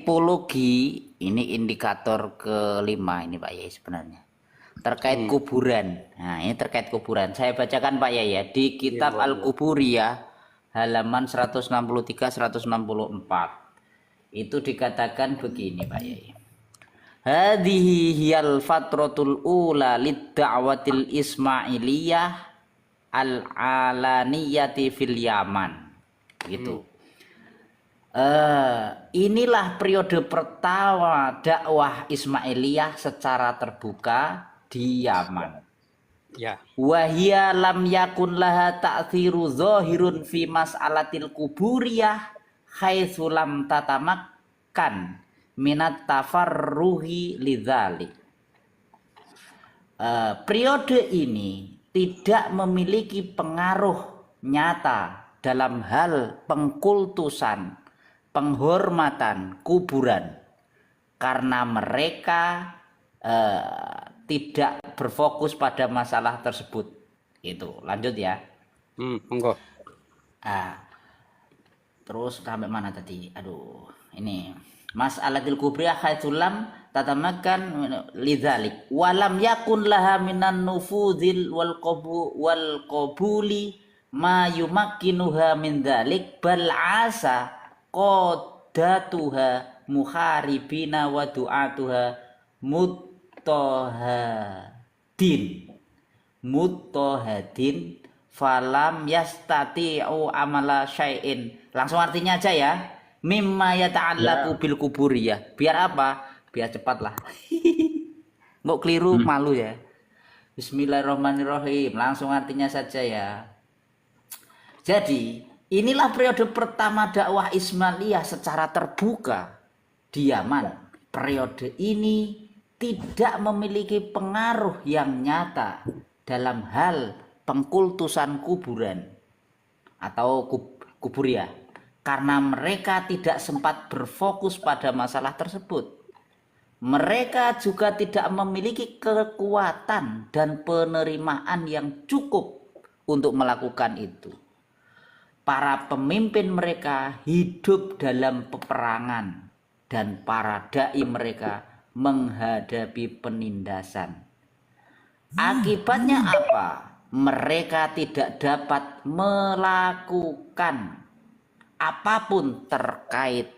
tipologi ini indikator kelima ini Pak Yai sebenarnya terkait kuburan. Nah, ini terkait kuburan. Saya bacakan Pak Yai ya di kitab Al-Quburiyah halaman 163 164. Itu dikatakan begini Pak Yai. Hadhihi hiyal fatratul ula lid-da'watil ismailiyah al-alaniyati fil Yaman. Gitu. Inilah periode pertama dakwah Ismailiyah secara terbuka di Yaman. Ya. Wahia lam yakun laha ta'thiru zahirun fi mas'alatil kuburiyah haitsu lam tatamakkan minat tafarruhi lidzalik. Periode ini tidak memiliki pengaruh nyata dalam hal pengkultusan, penghormatan kuburan karena mereka tidak berfokus pada masalah tersebut. Itu lanjut ya. Monggo. Terus sampai mana tadi? Aduh, ini mas'alatil kubriyah haitsulam tatamakan lidzalik walam yakun laha minan nufuzil wal qabuli ma yumakkinuha min dzalik bal asa qadatuha muharibina wa du'atuha muttahadin falam yastati'u amala syai'in. Langsung artinya aja ya. Mimma yata'allaqu bil kuburiyah. Biar apa? Biar cepat lah. Nggak keliru malu ya. Bismillahirrahmanirrahim. Langsung artinya saja ya. Jadi inilah periode pertama dakwah Ismailiyah secara terbuka di Yaman. Periode ini tidak memiliki pengaruh yang nyata dalam hal pengkultusan kuburan atau kuburiyah karena mereka tidak sempat berfokus pada masalah tersebut. Mereka juga tidak memiliki kekuatan dan penerimaan yang cukup untuk melakukan itu. Para pemimpin mereka hidup dalam peperangan dan para dai mereka menghadapi penindasan. Akibatnya apa? Mereka tidak dapat melakukan apapun terkait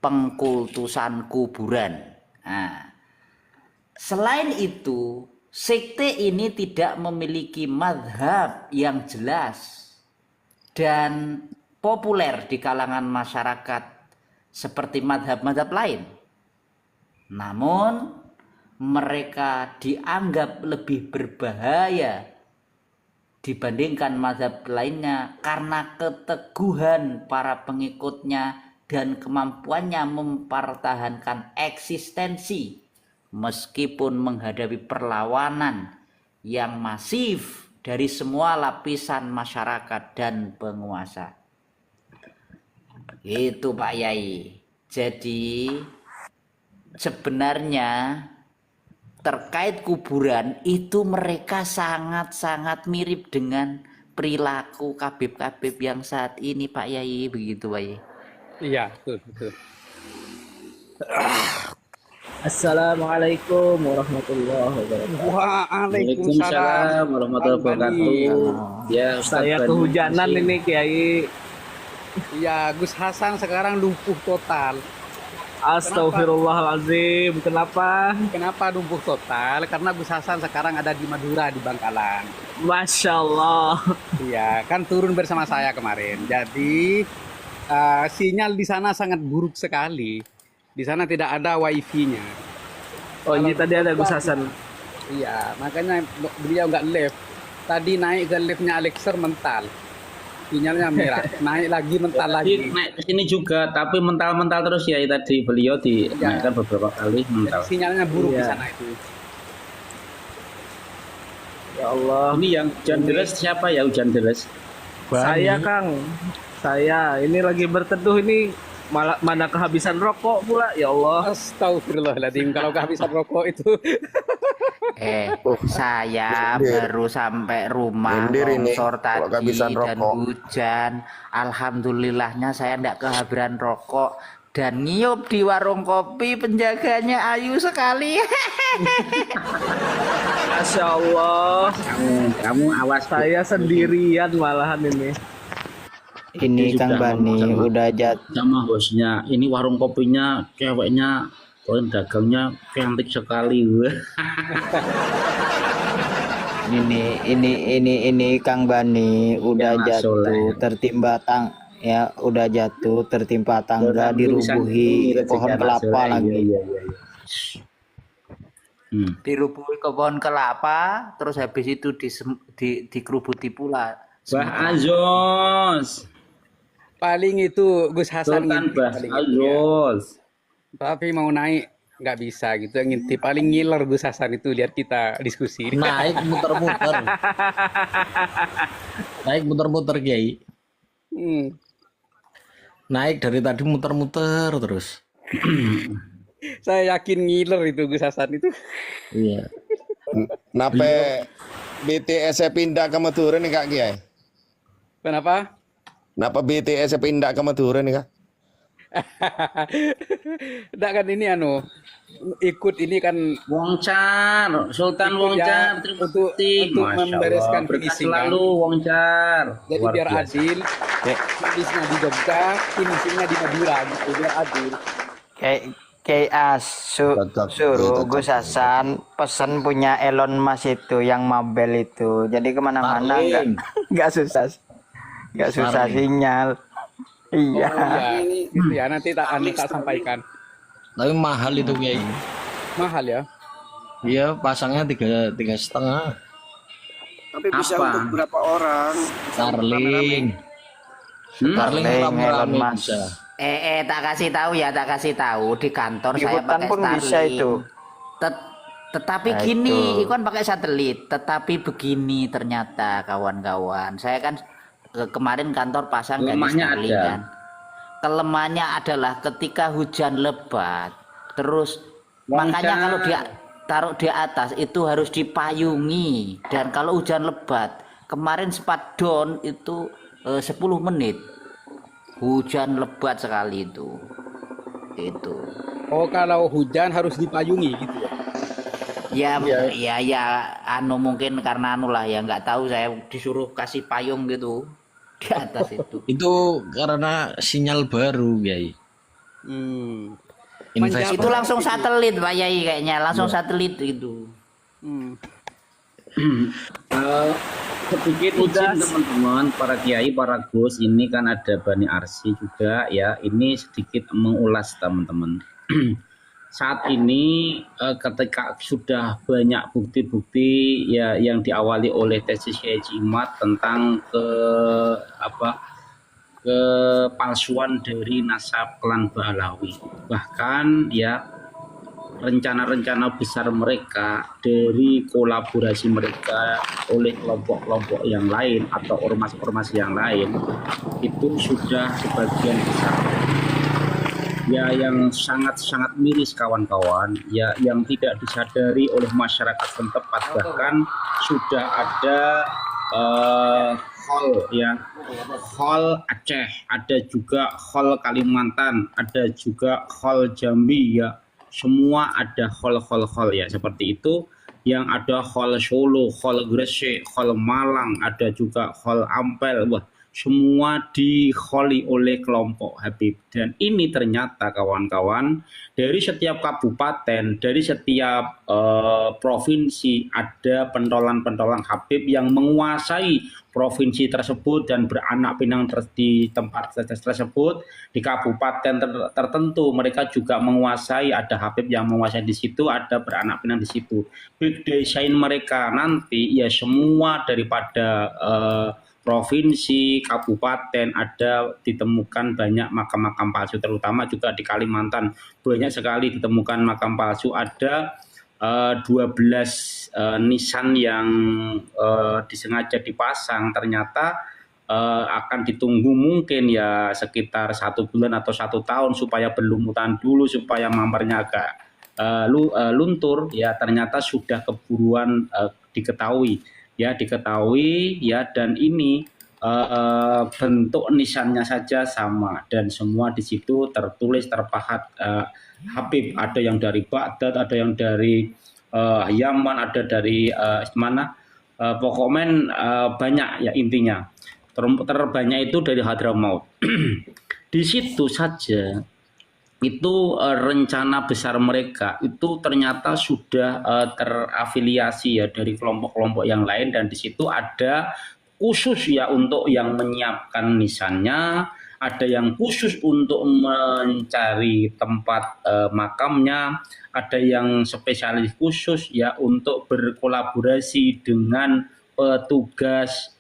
pengkultusan kuburan. Nah, selain itu, sekte ini tidak memiliki mazhab yang jelas dan populer di kalangan masyarakat seperti mazhab-mazhab lain. Namun mereka dianggap lebih berbahaya dibandingkan mazhab lainnya karena keteguhan para pengikutnya dan kemampuannya mempertahankan eksistensi meskipun menghadapi perlawanan yang masif dari semua lapisan masyarakat dan penguasa. Itu Pak Yai. Jadi sebenarnya terkait kuburan itu mereka sangat-sangat mirip dengan perilaku kabib-kabib yang saat ini Pak Yai, begitu Pak Yai. Iya, betul. Assalamualaikum warahmatullahi wabarakatuh. Waalaikumsalam warahmatullahi wabarakatuh. Ya, Saya kehujanan ini Kiai. Iya, Gus Hasan sekarang lumpuh total. Astagfirullahaladzim. Kenapa? Kenapa lumpuh total? Karena Gus Hasan sekarang ada di Madura, di Bangkalan. Masya Allah. Iya, kan turun bersama saya kemarin. Jadi sinyal di sana sangat buruk sekali. Di sana tidak ada wifi-nya. Oh, ini tadi ada Gus Hasan. Iya, makanya beliau nggak live. Tadi naik ke liftnya Alexer mental. Sinyalnya merah. Naik lagi mental lagi. Naik ke sini juga, tapi mental-mental terus ya tadi beliau dinaikkan beberapa kali mental. Sinyalnya buruk di Iya. sana itu. Ya Allah. Ini yang hujan deras siapa ya hujan deras? Saya Kang. Saya ini lagi berteduh ini malah mana kehabisan rokok pula. Ya Allah. Astagfirullahaladzim, kalau kehabisan rokok itu. Saya baru sampai rumah longsor tadi dan hujan. Alhamdulillahnya saya tidak kehabisan rokok dan ngiup di warung kopi, penjaganya ayu sekali. Masya Allah. Kamu awas. Saya sendirian malahan ini. Ini Dia Kang juga Bani ngomong udah sama bosnya. Ini warung kopinya ceweknya, dagangnya cantik sekali. ini Kang Bani udah Ya, jatuh Soleh. tertimpa udah jatuh tertimpa tangga dirubuhi pohon kelapa lagi. Iya. Dirubuhi ke pohon kelapa, terus habis itu dikerubuti pula. Bah Azos. Paling itu Gus Hasan Sultan ngintip Bah paling gitu ya. Azos. Tapi mau naik nggak bisa gitu, ngintip paling ngiler Gus Hasan itu, lihat kita diskusi. Naik muter-muter. Naik muter-muter Kiai. Hmm. Naik dari tadi muter-muter terus. Saya yakin ngiler itu Gus Hasan itu. Iya. Nape BTS pindah ke Madura nih Kak Kiai? Kenapa? Napa BTS pindah ke Madura nih Kak? Nggak kan ini ikut ini kan Wongcar, Sultan Ikut Wongcar, ya, terima untuk kasih. Masya membereskan Allah, berkah finishing, selalu Wongcar. jadi Luar biar biasa. adil. Finishnya di Jogja, finishingnya di Madura gitu, biar adil. Kayak Tetap, suruh tetap. Gus Hasan pesen punya Elon Musk itu yang Mabel itu. Jadi kemana-mana Starlink. nggak susah sinyal. Iya. Oh, iya, itu ya nanti tak sampaikan. Tapi mahal itu Kiai. Mahal ya. Iya, pasangnya tiga setengah. Tapi bisa Apa? untuk berapa orang? Starlink. Starlink Starlink, rame-rame Elon Musk. bisa. Tak kasih tahu di kantor Di saya hutan pakai pun bisa Starlink. itu. Tetapi Nah, gini, itu. itu kan pakai satelit. Tetapi begini ternyata kawan-kawan, saya kan kemarin kantor pasang ganti Lemahnya Starlink ada. kan. Kelemahannya adalah ketika hujan lebat, terus makanya kalau dia taruh di atas itu harus dipayungi, dan kalau hujan lebat kemarin sempat down itu 10 menit. Hujan lebat sekali itu. Oh, kalau hujan harus dipayungi gitu ya. Ya, mungkin karena lah ya, nggak tahu, saya disuruh kasih payung gitu di atas itu. Itu karena sinyal baru Kiai. Hmm. Investasi. Itu langsung satelit Pak Yai kayaknya, langsung satelit gitu. Hmm. Sedikit izin teman-teman, para kiai, para gus, ini kan ada Bani Arsi juga ya. Ini sedikit mengulas teman-teman. Saat ini ketika sudah banyak bukti-bukti ya yang diawali oleh tesis Kiai Cimat tentang kepalsuan dari nasab klan Bahlawi. Bahkan ya rencana-rencana besar mereka dari kolaborasi mereka oleh kelompok-kelompok yang lain atau ormas-ormas yang lain itu sudah sebagian besar ya yang sangat-sangat miris kawan-kawan ya, yang tidak disadari oleh masyarakat setempat. Bahkan sudah ada hall ya, hall Aceh, ada juga hall Kalimantan, ada juga hall Jambi ya, semua ada hall ya seperti itu. Yang ada hall Solo, hall Gresik, hall Malang, ada juga hall Ampel. Wah, semua diholi oleh kelompok Habib. Dan ini ternyata kawan-kawan, dari setiap kabupaten, dari setiap provinsi ada pentolan-pentolan Habib yang menguasai provinsi tersebut dan beranak pinang di tempat tersebut. Di kabupaten tertentu mereka juga menguasai, ada Habib yang menguasai di situ, ada beranak pinang di situ. Big design mereka nanti ya semua daripada provinsi, kabupaten ada ditemukan banyak makam-makam palsu, terutama juga di Kalimantan banyak sekali ditemukan makam palsu. Ada 12 nisan yang disengaja dipasang, ternyata akan ditunggu mungkin ya sekitar 1 bulan atau 1 tahun supaya berlumutan dulu, supaya mampernya agak luntur ya, ternyata sudah keburuan diketahui ya, dan ini bentuk nisannya saja sama dan semua di situ tertulis terpahat Habib, ada yang dari Baghdad, ada yang dari Yaman, ada dari mana, pokoknya banyak ya intinya. Terbanyak itu dari Hadramaut. Di situ saja itu rencana besar mereka itu ternyata sudah terafiliasi ya dari kelompok-kelompok yang lain, dan di situ ada khusus ya untuk yang menyiapkan nisannya, ada yang khusus untuk mencari tempat makamnya, ada yang spesialis khusus ya untuk berkolaborasi dengan petugas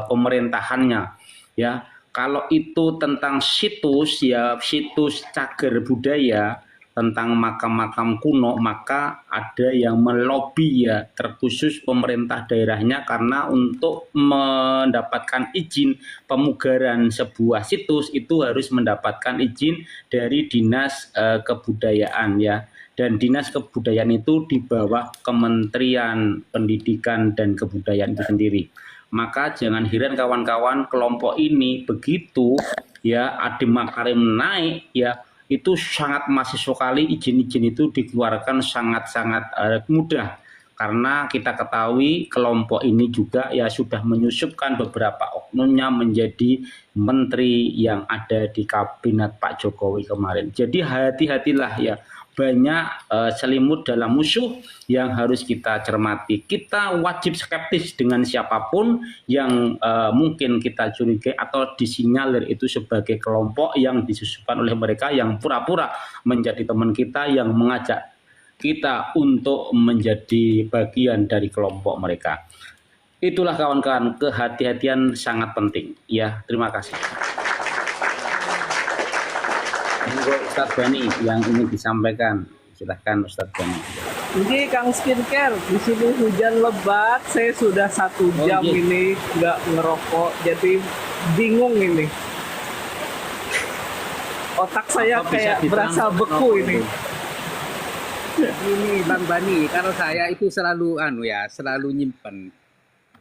pemerintahannya ya. Kalau itu tentang situs ya, situs cagar budaya tentang makam-makam kuno, maka ada yang melobi ya terkhusus pemerintah daerahnya, karena untuk mendapatkan izin pemugaran sebuah situs itu harus mendapatkan izin dari dinas kebudayaan ya. Dan dinas kebudayaan itu di bawah Kementerian Pendidikan dan Kebudayaan itu sendiri. Maka jangan heran kawan-kawan, kelompok ini begitu ya Adi Makarim naik ya, itu sangat masif sekali, izin-izin itu dikeluarkan sangat-sangat mudah, karena kita ketahui kelompok ini juga ya sudah menyusupkan beberapa oknumnya menjadi menteri yang ada di kabinet Pak Jokowi kemarin. Jadi hati-hatilah ya, banyak selimut dalam musuh yang harus kita cermati. Kita wajib skeptis dengan siapapun yang mungkin kita curigai atau disinyalir itu sebagai kelompok yang disusupan oleh mereka yang pura-pura menjadi teman kita, yang mengajak kita untuk menjadi bagian dari kelompok mereka. Itulah kawan-kawan, kehati-hatian sangat penting. Ya, terima kasih. Ustadz Bani yang ingin disampaikan, silahkan Ustadz Bani. Ini Kang Skincare, di sini hujan lebat, saya sudah 1 jam ini nggak ngerokok, jadi bingung ini. Otak saya kayak berasa beku ini. Ini Bang Bani, kalau saya itu selalu selalu nyimpen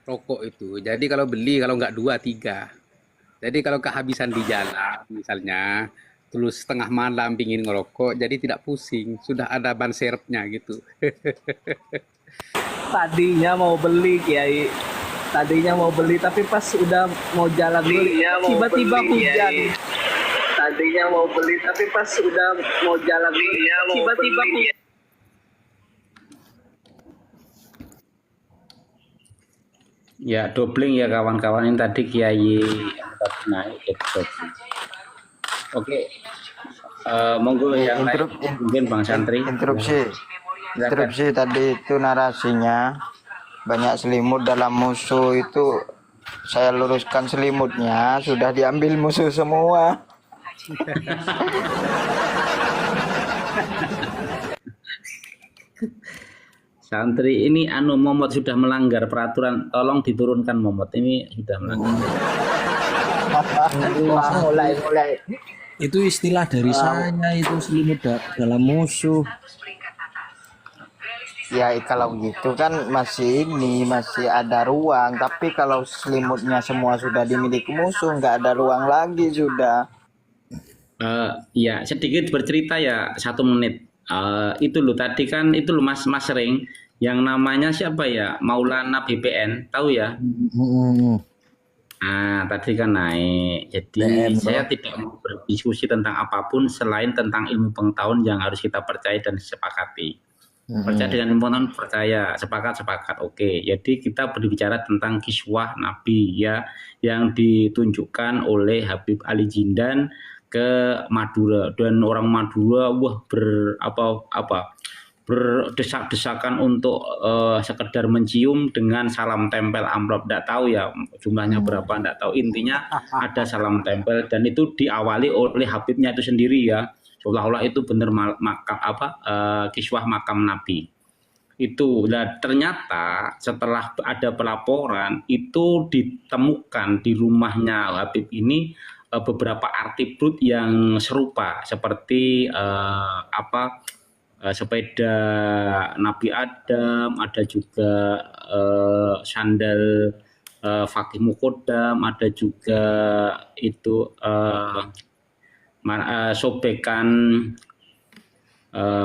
rokok itu. Jadi kalau beli, kalau nggak 2, 3. Jadi kalau kehabisan di jalan misalnya, terus tengah malam pingin ngerokok, jadi tidak pusing, sudah ada ban serepnya gitu. Tadinya mau beli Kiai, tapi pas udah mau jalan beli, tiba-tiba hujan. Tadinya mau beli, tapi pas udah mau jalan beli, tiba-tiba hujan. Ya, dobling ya kawan-kawan, ini tadi Kiai naik jadi dobling. Oke, monggo yang lain, mungkin Bang Santri. Interupsi tadi itu narasinya banyak selimut dalam musuh itu, saya luruskan, selimutnya sudah diambil musuh semua. Santri ini Momot sudah melanggar peraturan, tolong diturunkan Momot, ini sudah melanggar. mulai. Itu istilah dari saya, itu selimut dalam musuh. Ya kalau gitu kan masih ada ruang, tapi kalau selimutnya semua sudah dimiliki musuh, nggak ada ruang lagi sudah. Ya sedikit bercerita ya, 1 menit. Itu loh tadi kan, itu loh Mas Ring, yang namanya siapa ya, Maulana BPN, tahu ya? Tadi kan naik. Jadi saya tidak mau berdiskusi tentang apapun selain tentang ilmu pengetahuan yang harus kita percaya dan sepakati. Percaya dengan ilmu pengetahuan, percaya, sepakat. Oke. Jadi kita berbicara tentang kiswah Nabi ya, yang ditunjukkan oleh Habib Ali Jindan ke Madura, dan orang Madura berdesak-desakan untuk sekedar mencium dengan salam tempel amplop. Tidak tahu ya jumlahnya berapa, tidak tahu, intinya ada salam tempel, dan itu diawali oleh Habibnya itu sendiri ya, seolah-olah itu benar makam kiswah makam Nabi itu. Dan ternyata setelah ada pelaporan itu ditemukan di rumahnya Habib ini beberapa artibrut yang serupa, seperti sepeda Nabi Adam, ada juga sandal Fakih Mukodam, ada juga itu sobekan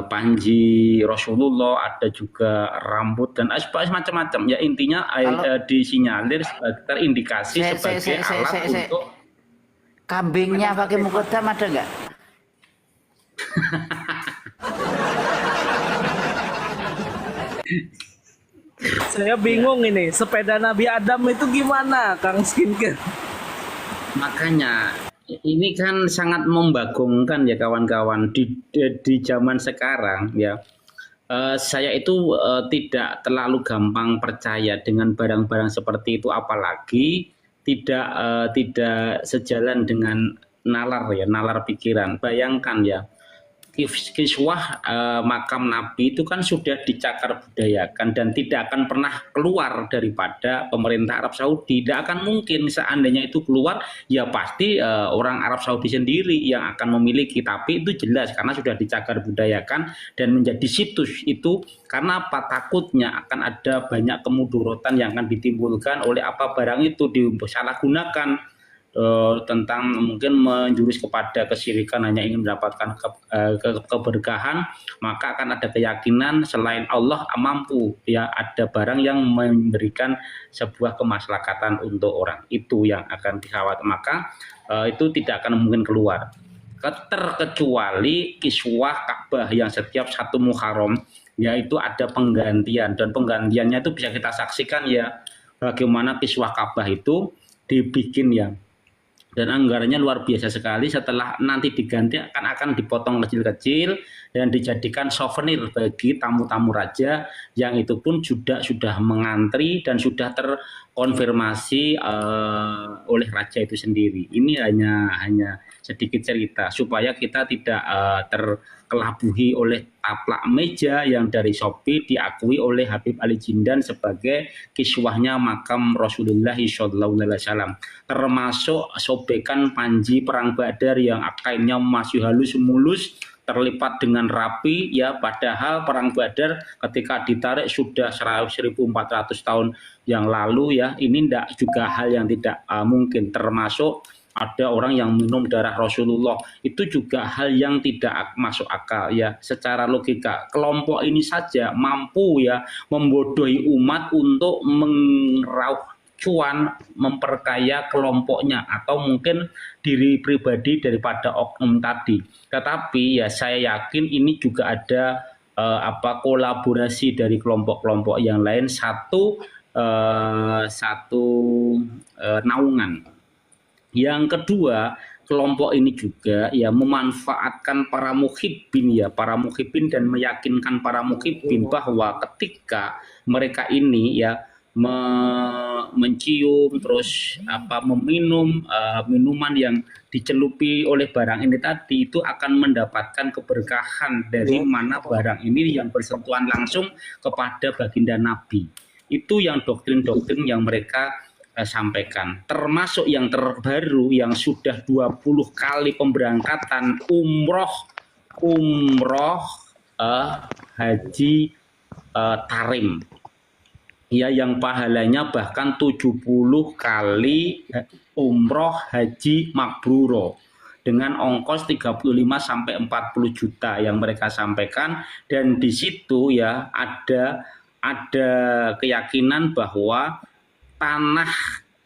panji Rasulullah, ada juga rambut dan macam-macam ya, intinya disinyalir terindikasi sebagai alat untuk kambingnya pakai mukodam ada nggak? Saya bingung ini, sepeda Nabi Adam itu gimana, Kang Skincare? Makanya ini kan sangat membagongkan ya kawan-kawan di zaman sekarang ya. Saya itu tidak terlalu gampang percaya dengan barang-barang seperti itu, apalagi tidak sejalan dengan nalar pikiran. Bayangkan ya, kiswah makam Nabi itu kan sudah dicakar budayakan dan tidak akan pernah keluar daripada pemerintah Arab Saudi. Tidak akan mungkin, seandainya itu keluar ya pasti orang Arab Saudi sendiri yang akan memiliki. Tapi itu jelas karena sudah dicakar budayakan dan menjadi situs itu. Karena apa? Takutnya akan ada banyak kemudaratan yang akan ditimbulkan oleh apa barang itu disalahgunakan, tentang mungkin menjurus kepada kesyirikan, hanya ingin mendapatkan keberkahan, maka akan ada keyakinan selain Allah mampu ya, ada barang yang memberikan sebuah kemaslahatan untuk orang, itu yang akan dikhawatirkan, maka itu tidak akan mungkin keluar, terkecuali kiswah Ka'bah yang setiap 1 Muharram yaitu ada penggantian, dan penggantiannya itu bisa kita saksikan ya, bagaimana kiswah Ka'bah itu dibikin ya, dan anggarannya luar biasa sekali. Setelah nanti diganti akan dipotong kecil-kecil dan dijadikan souvenir bagi tamu-tamu raja, yang itu pun sudah mengantri dan sudah terkonfirmasi oleh raja itu sendiri. Ini hanya sedikit cerita supaya kita tidak terkelabuhi oleh taplak meja yang dari Shopee diakui oleh Habib Ali Jindan sebagai kiswahnya makam Rasulullah SAW, termasuk sobekan panji perang Badar yang kainnya masih halus mulus, terlipat dengan rapi ya, padahal perang Badar ketika ditarik sudah 1400 tahun yang lalu ya. Ini juga hal yang tidak mungkin, termasuk ada orang yang minum darah Rasulullah, itu juga hal yang tidak masuk akal ya. Secara logika kelompok ini saja mampu ya membodohi umat untuk meraup cuan, memperkaya kelompoknya atau mungkin diri pribadi daripada oknum tadi. Tetapi ya saya yakin ini juga ada kolaborasi dari kelompok-kelompok yang lain, satu naungan. Yang kedua, kelompok ini juga ya memanfaatkan para muhibbin dan meyakinkan para muhibbin bahwa ketika mereka ini ya mencium terus meminum minuman yang dicelupi oleh barang ini tadi, itu akan mendapatkan keberkahan dari mana barang ini yang bersentuhan langsung kepada baginda Nabi. Itu yang doktrin-doktrin yang mereka sampaikan, termasuk yang terbaru yang sudah 20 kali pemberangkatan umroh haji tarim ya, yang pahalanya bahkan 70 kali umroh haji mabruro dengan ongkos 35 sampai 40 juta yang mereka sampaikan. Dan di situ ya ada keyakinan bahwa tanah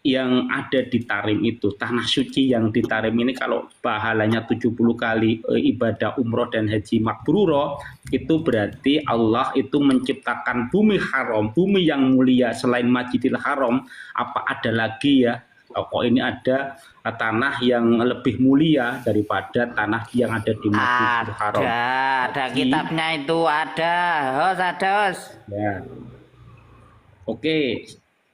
yang ada di Tarim itu, tanah suci yang di Tarim ini, kalau pahalanya 70 kali ibadah umroh dan haji mabruro, itu berarti Allah itu menciptakan bumi haram, bumi yang mulia selain Masjidil Haram. Apa ada lagi ya, kok ini ada tanah yang lebih mulia daripada tanah yang ada di Masjidil Haram? Ada kitabnya itu, ada host. Ya. Oke.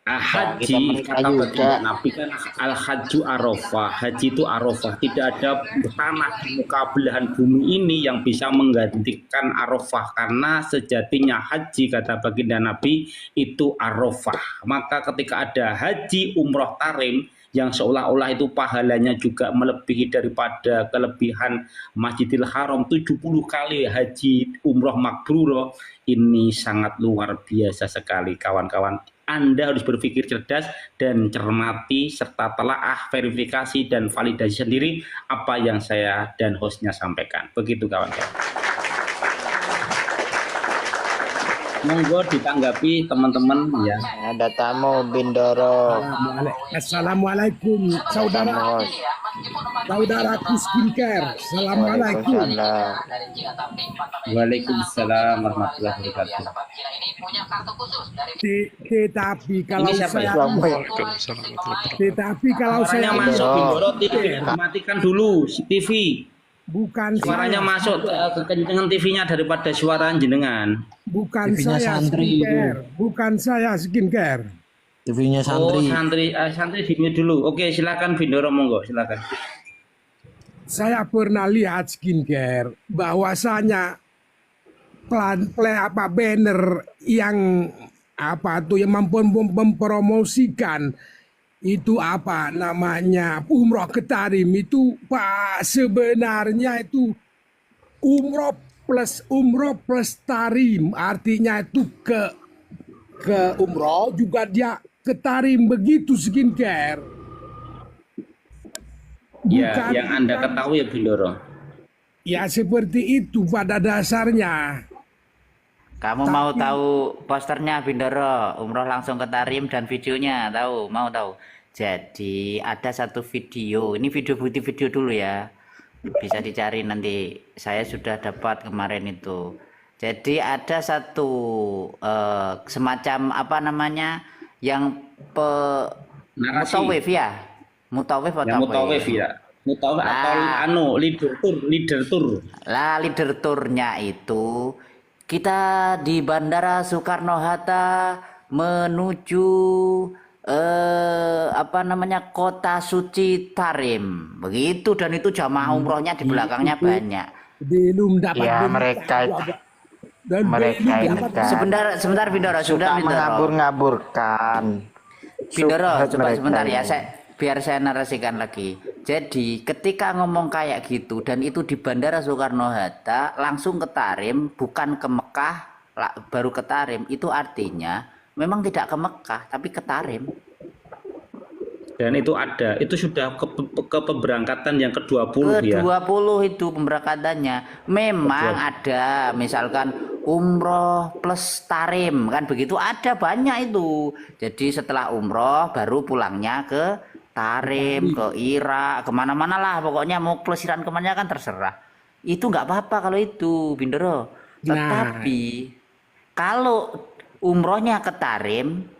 Haji kata baginda Nabi kan al-hajju arafah, haji itu arafah. Tidak ada tanah di muka belahan bumi ini yang bisa menggantikan arafah, karena sejatinya haji kata baginda Nabi itu arafah. Maka ketika ada haji umroh tarim yang seolah-olah itu pahalanya juga melebihi daripada kelebihan Masjidil Haram 70 kali haji umroh mabrur. Ini sangat luar biasa sekali kawan-kawan. Anda harus berpikir cerdas dan cermati serta telaah, verifikasi dan validasi sendiri apa yang saya dan hostnya sampaikan. Begitu kawan-kawan. Monggo ditanggapi teman-teman ya. Ada tamu Bindoro. Assalamualaikum saudara. Saudaraku skincare. Assalamualaikum. Waalaikumsalam warahmatullahi wabarakatuh. Tetapi kalau saya Suaranya masuk Bindoro, TV dimatikan dulu TV. bukan Suaranya saya, masuk kekencengan TV-nya daripada suara jenengan. bukan TV-nya saya santri skincare, bukan saya skincare. TV-nya Oh, santri. santri di mute dulu. Oke, silakan Bindoro, monggo, silakan. Saya pernah lihat skincare bahwasanya banner yang yang mempromosikan itu apa namanya umroh ke Tarim itu Pak, sebenarnya itu umroh plus Tarim, artinya itu ke umroh juga dia ke Tarim, begitu skincare. Ya, yang Anda ketahui ya Bindoro. Ya seperti itu pada dasarnya. Kamu mau tahu posternya Bindoro, umroh langsung ke Tarim dan videonya, mau tahu? Jadi ada satu video, ini video bukti video dulu ya, bisa dicari nanti. Saya sudah dapat kemarin itu. Jadi ada satu semacam apa namanya yang Narasi. mutawif ya, mutawif atau Yang apa mutawif ya. Mutawif atau leader tour. Lah leader tournya itu kita di Bandara Soekarno-Hatta menuju apa namanya kota suci Tarim, begitu, dan itu jamaah umrohnya di belakangnya banyak. Belum dapat Ya berita mereka juga. Dan mereka belum ini dapat kan Sebentar Bindoro, sudah suka Bindoro. mengabur-ngaburkan. Bindoro, Subhat coba mereka sebentar ya, ini. biar saya narasikan lagi. Jadi ketika ngomong kayak gitu dan itu di Bandara Soekarno-Hatta langsung ke Tarim, bukan ke Mekah baru ke Tarim, itu artinya memang tidak ke Mekah tapi ke Tarim. Dan itu sudah ke pemberangkatan yang ke-20 ya. Ke-20 itu pemberangkatannya. Memang ada misalkan umroh plus Tarim, kan begitu, ada banyak itu. Jadi setelah umroh baru pulangnya ke Tarim, ke Irak, kemana-mana lah, pokoknya mau pelesiran kemana kan terserah. Itu nggak apa-apa kalau itu Bindoro. Tetapi kalau umrohnya ke Tarim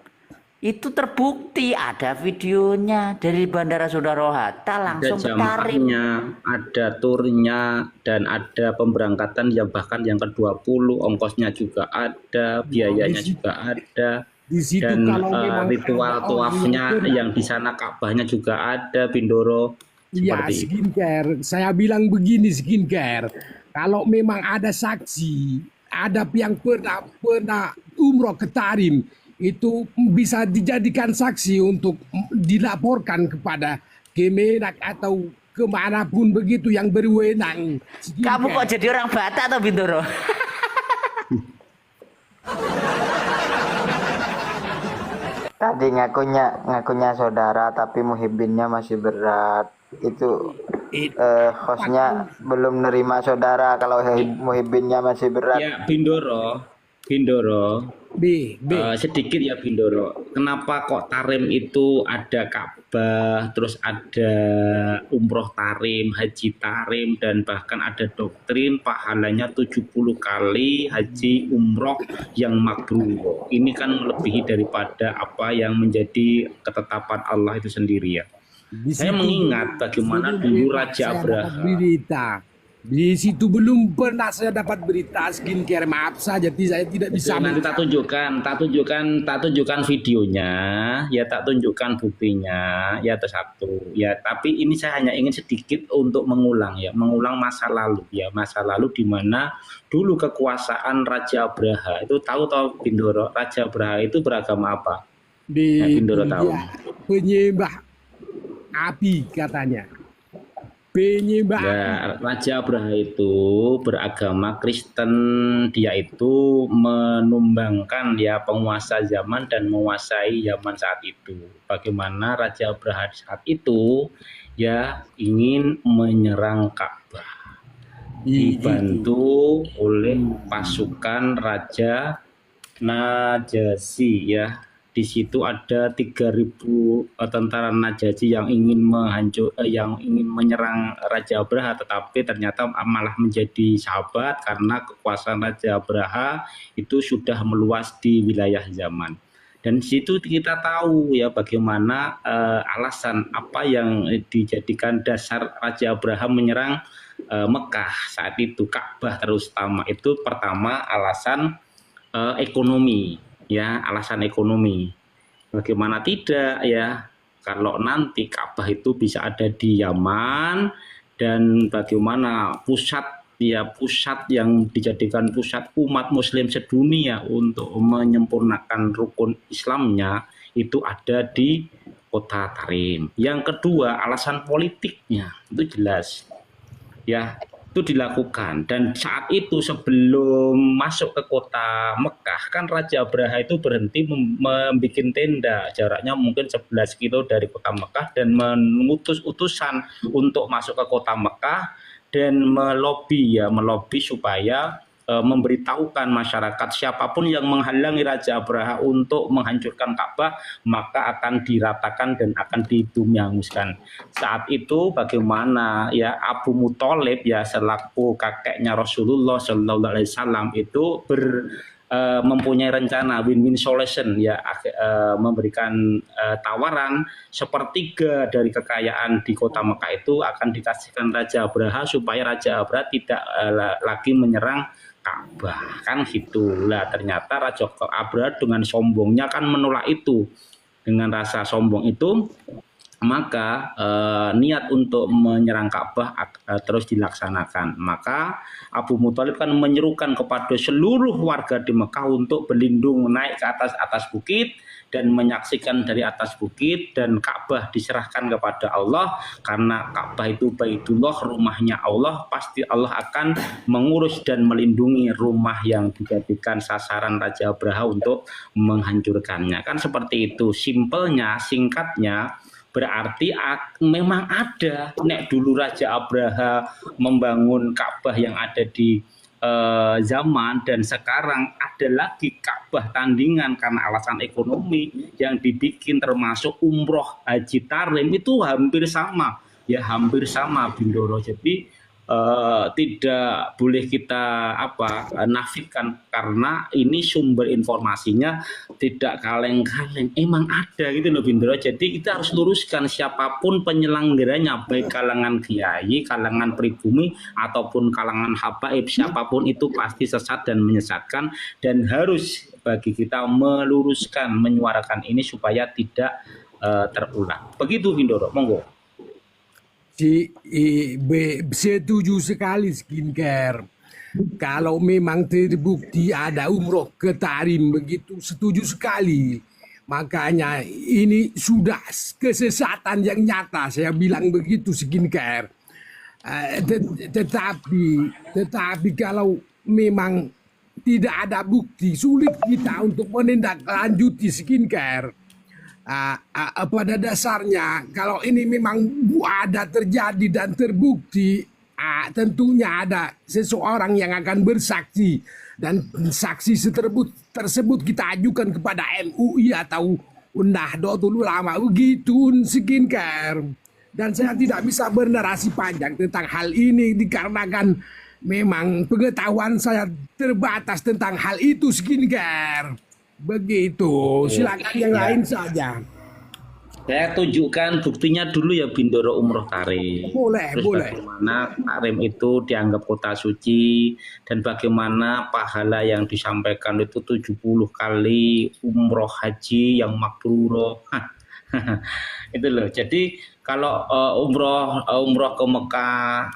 itu terbukti ada videonya dari Bandara Soekarno-Hatta langsung ke Tarim. Jamaahnya, ada turnya, dan ada pemberangkatan yang bahkan yang ke-20, ongkosnya juga ada, biayanya juga ada. di situ Dan kalau memang ritual ada tuafnya orang yang di sana Ka'bahnya juga ada Bindoro. ya Seperti itu. skincare, saya bilang begini skincare, kalau memang ada saksi, ada yang pernah umroh ke Tarim, itu bisa dijadikan saksi untuk dilaporkan kepada Kemenak atau kemanapun begitu yang berwenang. Kamu kok jadi orang Batak atau Bindoro? Tadi ngakunya saudara tapi muhibinnya masih berat. Itu hostnya belum nerima saudara kalau muhibinnya masih berat. Ya Bindoro, sedikit ya Bindoro. Kenapa kok Tarim itu ada Ka'bah, terus ada umroh Tarim, haji Tarim, dan bahkan ada doktrin pahalanya 70 kali haji umroh yang mabrur. Ini kan melebihi daripada apa yang menjadi ketetapan Allah itu sendiri ya. Saya mengingat bagaimana dulu Raja Abraha. Di situ belum pernah saya dapat berita skincare, maaf saja saya tidak bisa. Nanti tak tunjukkan videonya, ya tak tunjukkan buktinya, ya itu satu. Ya, tapi ini saya hanya ingin sedikit untuk mengulang masa lalu ya, masa lalu di mana dulu kekuasaan Raja Abraha itu tahu Bindoro, Raja Abraha itu beragama apa? Bindoro tahu. Penyembah api katanya. Penyembah Ya, Raja Abraha itu beragama Kristen, dia itu menumbangkan ya penguasa zaman dan menguasai zaman saat itu. Bagaimana Raja Abraha saat itu ya ingin menyerang Ka'bah, dibantu oleh pasukan Raja Najasyi ya. Di situ ada 3.000 tentara Najasyi yang ingin yang ingin menyerang Raja Abraha, tetapi ternyata malah menjadi sahabat karena kekuasaan Raja Abraha itu sudah meluas di wilayah zaman. Dan di situ kita tahu ya bagaimana alasan apa yang dijadikan dasar Raja Abraha menyerang Mekah saat itu, Ka'bah terutama. Itu pertama alasan ekonomi. Ya, alasan ekonomi. Bagaimana tidak ya, kalau nanti Ka'bah itu bisa ada di Yaman, dan bagaimana pusat yang dijadikan pusat umat muslim sedunia untuk menyempurnakan rukun Islamnya itu ada di kota Tarim. Yang kedua, alasan politiknya itu jelas. Ya, itu dilakukan. Dan saat itu sebelum masuk ke kota Mekah kan Raja Abraha itu berhenti membuat tenda, jaraknya mungkin 11 kilo dari kota Mekah, dan mengutus utusan untuk masuk ke kota Mekah dan melobi supaya memberitahukan masyarakat siapapun yang menghalangi Raja Abraha untuk menghancurkan Ka'bah maka akan diratakan dan akan dihanguskan. Saat itu bagaimana ya Abu Muthalib ya selaku kakeknya Rasulullah Shallallahu Alaihi Wasallam itu mempunyai rencana win-win solution ya, memberikan tawaran sepertiga dari kekayaan di kota Mekah itu akan dikasihkan Raja Abraha supaya Raja Abraha tidak lagi menyerang Ka'bah, kan gitu lah. Ternyata Raja Abraha dengan sombongnya kan menolak itu. Dengan rasa sombong itu maka niat untuk menyerang Ka'bah terus dilaksanakan. Maka Abu Muthalib kan menyerukan kepada seluruh warga di Mekah untuk berlindung naik ke atas bukit dan menyaksikan dari atas bukit, dan Ka'bah diserahkan kepada Allah, karena Ka'bah itu Baitullah, rumahnya Allah, pasti Allah akan mengurus dan melindungi rumah yang dijadikan sasaran Raja Abraha untuk menghancurkannya. Kan seperti itu simpelnya, singkatnya. Berarti memang ada nek dulu Raja Abraha membangun Ka'bah yang ada di zaman, dan sekarang ada lagi Ka'bah tandingan karena alasan ekonomi yang dibikin, termasuk umroh haji Tarim itu hampir sama ya, hampir sama Bindoro. Jadi tidak boleh kita nafikan, karena ini sumber informasinya tidak kaleng-kaleng, emang ada gitu loh Bindoro. Jadi kita harus luruskan siapapun penyelenggaranya, baik kalangan kiai, kalangan pribumi ataupun kalangan habaib, siapapun itu pasti sesat dan menyesatkan, dan harus bagi kita meluruskan, menyuarakan ini supaya tidak terulang. Begitu Bindoro, monggo. Setuju sekali skincare. Kalau memang terbukti ada umroh ke Tarim begitu, setuju sekali. Makanya ini sudah kesesatan yang nyata, saya bilang begitu skincare. Tetapi kalau memang tidak ada bukti, sulit kita untuk menindaklanjuti skincare. Pada dasarnya kalau ini memang ada terjadi dan terbukti, tentunya ada seseorang yang akan bersaksi, dan saksi tersebut kita ajukan kepada MUI atau Nahdlatul Ulama, begitu skincare. Dan saya tidak bisa bernarasi panjang tentang hal ini dikarenakan memang pengetahuan saya terbatas tentang hal itu skincare. Begitu, silakan yang lain saja. Saya tunjukkan buktinya dulu ya Bindoro umroh Tarim. Boleh. Bagaimana Tarim itu dianggap kota suci, dan bagaimana pahala yang disampaikan itu 70 kali umroh haji yang mabrur. Itu loh. Jadi kalau umroh ke Mekah,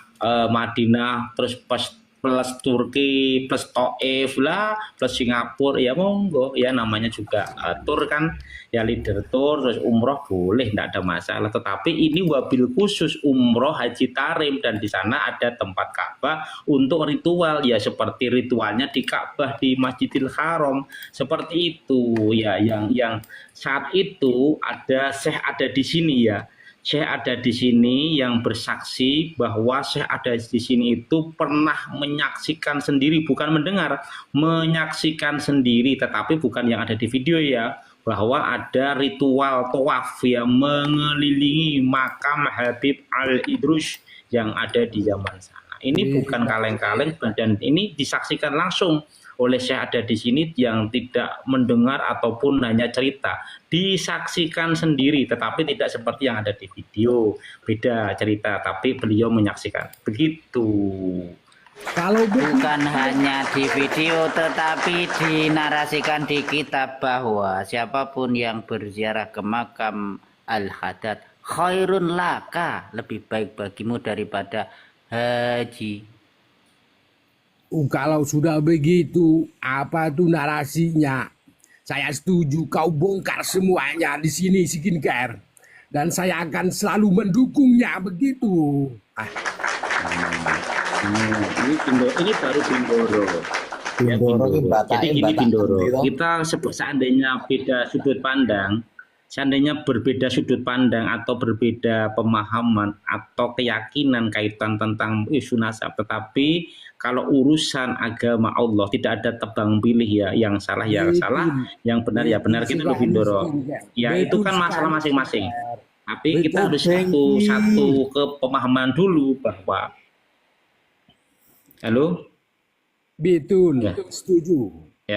Madinah, terus pas plus Turki, plus Taif lah, plus Singapura, ya monggo, ya namanya juga tur kan, ya leader tour, terus umroh boleh, tidak ada masalah. Tetapi ini wabil khusus umroh haji tarim, dan di sana ada tempat Ka'bah untuk ritual, ya seperti ritualnya di Ka'bah di Masjidil Haram, seperti itu ya. Yang saat itu ada Syekh ada di sini ya. Syekh ada di sini yang bersaksi bahwa Syekh ada di sini itu pernah menyaksikan sendiri, bukan mendengar, menyaksikan sendiri, tetapi bukan yang ada di video ya, bahwa ada ritual tawaf yang mengelilingi makam Habib Al-Idrus yang ada di zaman sana. Ini bukan kaleng-kaleng, dan ini disaksikan langsung oleh Syekh ada di sini, yang tidak mendengar ataupun hanya cerita, disaksikan sendiri, tetapi tidak seperti yang ada di video, beda cerita, tapi beliau menyaksikan. Begitu. Kalau Bukan hanya di video, tetapi dinarasikan di kitab bahwa siapapun yang berziarah ke makam Al-Haddad khairun laka, lebih baik bagimu daripada haji. Kalau sudah begitu, apa tuh narasinya? Saya setuju kau bongkar semuanya di sini skincare. Dan saya akan selalu mendukungnya begitu. Ini baru Bindoro. Ya, Bindoro. Jadi gini Bindoro, kita seandainya beda sudut pandang, seandainya berbeda sudut pandang atau berbeda pemahaman atau keyakinan kaitan tentang isu nasab, tetapi kalau urusan agama Allah tidak ada tebang pilih ya, yang salah ya salah, yang benar ya benar, gitu loh Bindoro. Ya itu kan masalah masing-masing. Tapi kita harus satu ke pemahaman dulu bahwa halo? Betul, Ya. setuju. Ya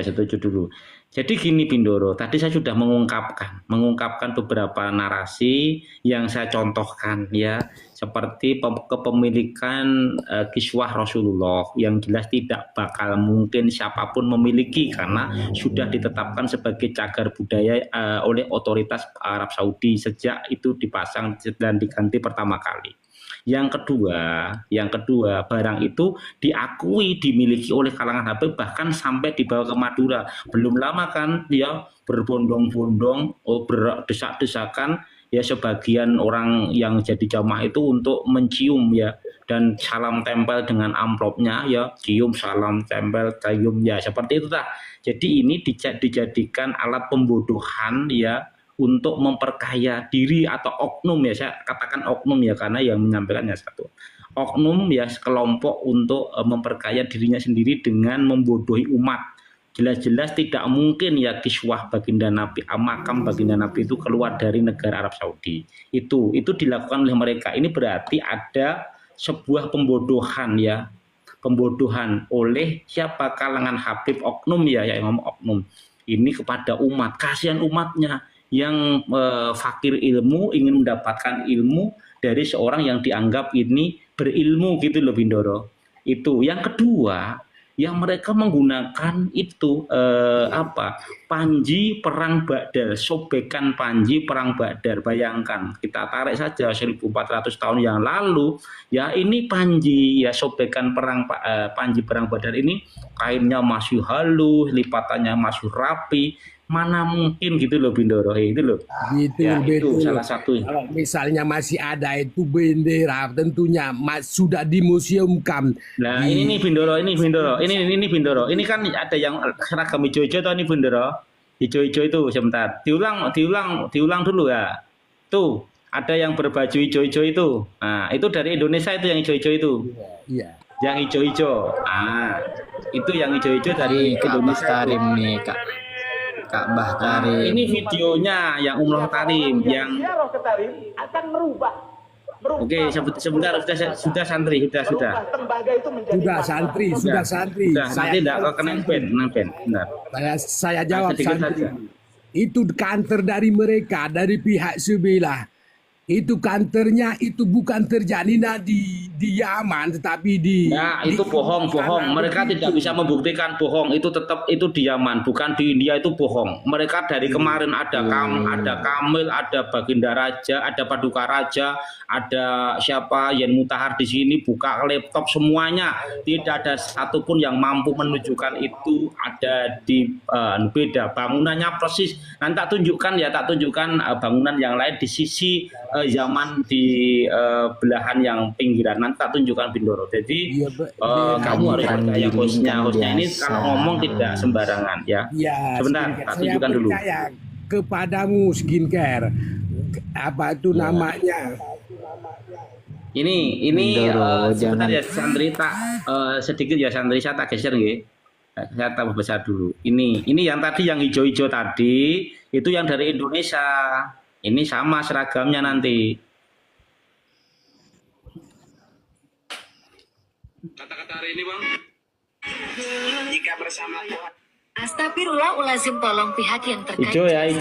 setuju dulu. Jadi gini Bindoro, tadi saya sudah mengungkapkan beberapa narasi yang saya contohkan ya, seperti kepemilikan kiswah Rasulullah yang jelas tidak bakal mungkin siapapun memiliki karena sudah ditetapkan sebagai cagar budaya oleh otoritas Arab Saudi sejak itu dipasang dan diganti pertama kali. Yang kedua, barang itu diakui dimiliki oleh kalangan Habib, bahkan sampai dibawa ke Madura. Belum lama kan dia berbondong-bondong, berdesak-desakan ya sebagian orang yang jadi jamaah itu untuk mencium ya, dan salam tempel dengan amplopnya ya, cium salam tempel cium ya, seperti itu lah. Jadi ini dijadikan alat pembodohan ya, untuk memperkaya diri atau oknum ya, saya katakan oknum ya karena yang menyampaikannya satu oknum ya, kelompok untuk memperkaya dirinya sendiri dengan membodohi umat. Jelas-jelas tidak mungkin ya kiswah baginda Nabi, makam baginda Nabi itu keluar dari negara Arab Saudi. Itu dilakukan oleh mereka. Ini berarti ada sebuah pembodohan ya, pembodohan oleh siapa, kalangan Habib, oknum ya, yang ngomong oknum ini kepada umat. Kasihan umatnya yang fakir ilmu, ingin mendapatkan ilmu dari seorang yang dianggap ini berilmu gitu loh Bindoro. Itu yang kedua, yang mereka menggunakan itu panji perang Badar, sobekan panji perang Badar. Bayangkan, kita tarik saja 1400 tahun yang lalu ya, ini panji ya, sobekan perang panji perang Badar ini kainnya masih halus, lipatannya masih rapi. Mana mungkin gitu loh Bindoro, itu loh. Gitu, ya, betul. itu salah satu. Kalau misalnya masih ada itu bendera, tentunya sudah dimuseumkan. Nah ini nih Bindoro, ini Bindoro, ini Bindoro. Ini kan ada yang seragam hijau-hijau atau ini Bindoro, hijau-hijau itu sebentar. Diulang dulu ya. Tuh ada yang berbaju hijau-hijau itu. Nah itu dari Indonesia itu yang hijau-hijau itu. Iya. Yang hijau-hijau. Ah itu yang hijau-hijau dari Indonesia. Tarim nih Ka'bah Tarim. Ini videonya yang umroh Tarim yang akan merubah. Oke, sebentar sudah santri, sudah. Tembaga itu menjadi Sudah santri. Saya tidak kena pen. Benar. Saya jawab Sedikit santri. saja. Itu kantor dari mereka, dari pihak sebelah. itu kantornya itu bukan terjadi di Yaman, tetapi di Ya, di itu bohong. Mereka tidak bisa membuktikan bohong. Itu tetap itu di Yaman, bukan di India. Itu bohong. Mereka dari kemarin ada Kamil, ada Baginda Raja, ada Paduka Raja, ada siapa Yen Mutahar di sini buka laptop semuanya. Tidak ada satupun yang mampu menunjukkan itu ada di beda bangunannya persis. Nanti tak tunjukkan bangunan yang lain di sisi Yaman di belahan yang pinggiran. Nanti tak tunjukkan Bindoro. Jadi kamu harus percaya hostnya ini kalau ngomong tidak sembarangan ya. Ya, Sebentar, skincare. tak Saya tunjukkan dulu. percaya kepadamu skincare. Apa itu namanya? Ini Bindoro, sebentar jangan. ya Sandri tak sedikit ya Sandri saya tak geser nggih. Saya tambah besar dulu. Ini yang tadi yang hijau-hijau tadi itu yang dari Indonesia. Ini sama seragamnya nanti. Kata-kata hari ini, Bang. Jika bersama Tuhan. Astagfirullahaladzim, tolong pihak yang terkait. Hijau ya, hijau.